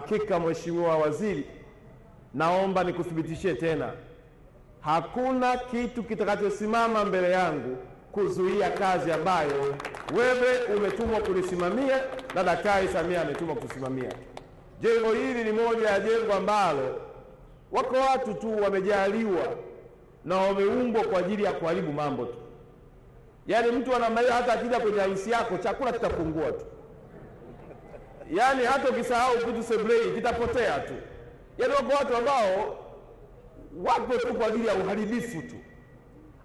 Hakika Mheshimiwa Waziri, naomba nikuthibitishie tena, hakuna kitu kitakachosimama mbele yangu kuzuia kazi ambayo wewe umetumwa kulisimamia na Daktari Samia ametumwa kusimamia. Jengo hili ni moja ya jengo ambalo wako watu tu wamejaliwa na wameumbwa kwa ajili ya kuharibu mambo tu. Yaani mtu anamaliza hata akija kwenye harusi yako chakula kitapungua tu. Yaani hata ukisahau kitu sebuleni kitapotea tu. Yaani wako watu ambao wapo tu kwa ajili ya uharibifu tu,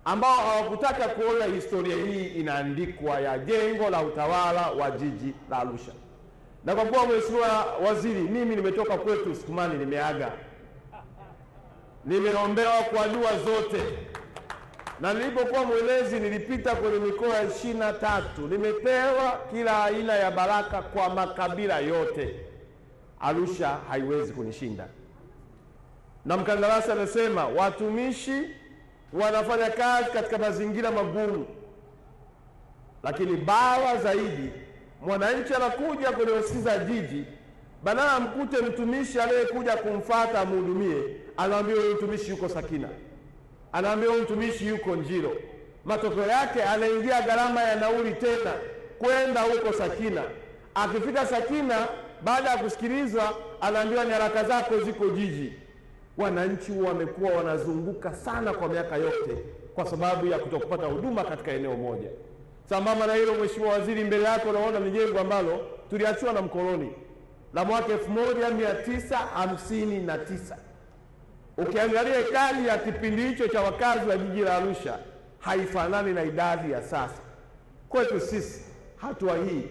ambao hawakutaka kuona historia hii inaandikwa ya jengo la utawala wa jiji la Arusha. Na kwa kuwa Mheshimiwa Waziri, mimi nimetoka kwetu Sukumani, nimeaga, nimeombewa kwa dua zote, na nilipokuwa mwelezi nilipita kwenye mikoa 23, nimepewa kila aina ya baraka kwa makabila yote. Arusha haiwezi kunishinda. Na mkandarasi anasema watumishi wanafanya kazi katika mazingira magumu, lakini baya zaidi, mwananchi anakuja kwenye ofisi za jiji, badala mkute mtumishi aliyekuja kumfuata amhudumie, anaambia huyu mtumishi yuko Sakina, anaambia huyu mtumishi yuko Njiro. Matokeo yake anaingia gharama ya nauli tena kwenda huko Sakina. Akifika Sakina, baada ya kusikilizwa, anaambiwa nyaraka zako ziko jiji. Wananchi wamekuwa wanazunguka sana kwa miaka yote kwa sababu ya kutokupata huduma katika eneo moja. Sambamba na hilo, Mheshimiwa Waziri, mbele yako unaona ni jengo ambalo tuliachiwa na mkoloni la mwaka 1959. Ukiangalia idadi ya kipindi hicho cha wakazi wa jiji la Arusha haifanani na idadi ya sasa. Kwetu sisi, hatua hii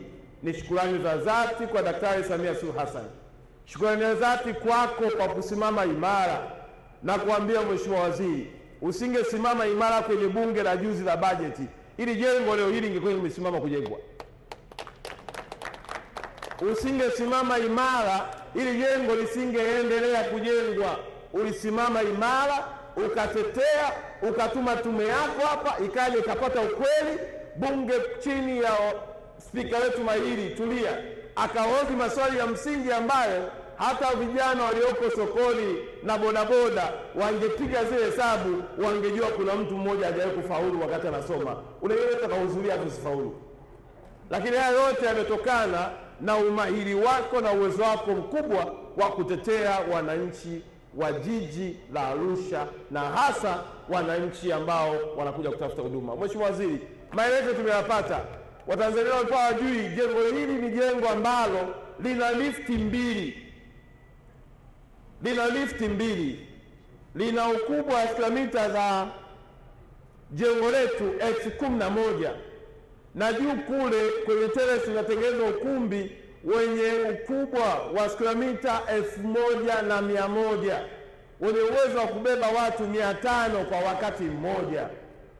ni shukrani za dhati kwa Daktari Samia Suluhu Hassan. Shukrani za dhati kwako kwa kusimama imara, na kuambia Mheshimiwa Waziri, usingesimama imara kwenye bunge la juzi la bajeti, ili jengo leo hili lingekuwa limesimama kujengwa. Usingesimama imara, ili jengo lisingeendelea kujengwa. Ulisimama imara, ukatetea, ukatuma tume yako hapa, ikaja ikapata ukweli. Bunge chini ya spika wetu mahiri Tulia akahoji maswali ya msingi ambayo hata vijana walioko sokoni na bodaboda wangepiga zile hesabu, wangejua kuna mtu mmoja hajawahi kufaulu wakati anasoma. Unaweza kuhudhuria kusifaulu. Lakini haya yote yametokana na umahiri wako na uwezo wako mkubwa wa kutetea wananchi wa jiji la Arusha, na hasa wananchi ambao wanakuja kutafuta huduma. Mheshimiwa Waziri, maelezo tumeyapata. Watanzania walikuwa hawajui jengo hili ni jengo ambalo lina lifti mbili. Lina ukubwa wa kilomita za jengo letu 11,000, na juu kule kwenye terrace unatengenezwa ukumbi wenye ukubwa wa kilomita 1,100 wenye uwezo wa kubeba watu 500 kwa wakati mmoja.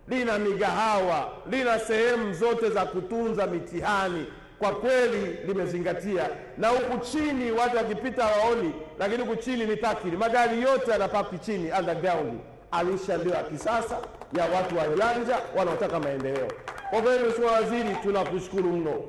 Lina migahawa, lina sehemu zote za kutunza mitihani. Kwa kweli limezingatia, na huku chini watu wakipita waoni, lakini huku chini ni takiri, magari yote yanapaki chini underground. Arusha ndio ya kisasa ya watu wa janja wanaotaka maendeleo. Kwa kweli Mheshimiwa Waziri, tunakushukuru mno.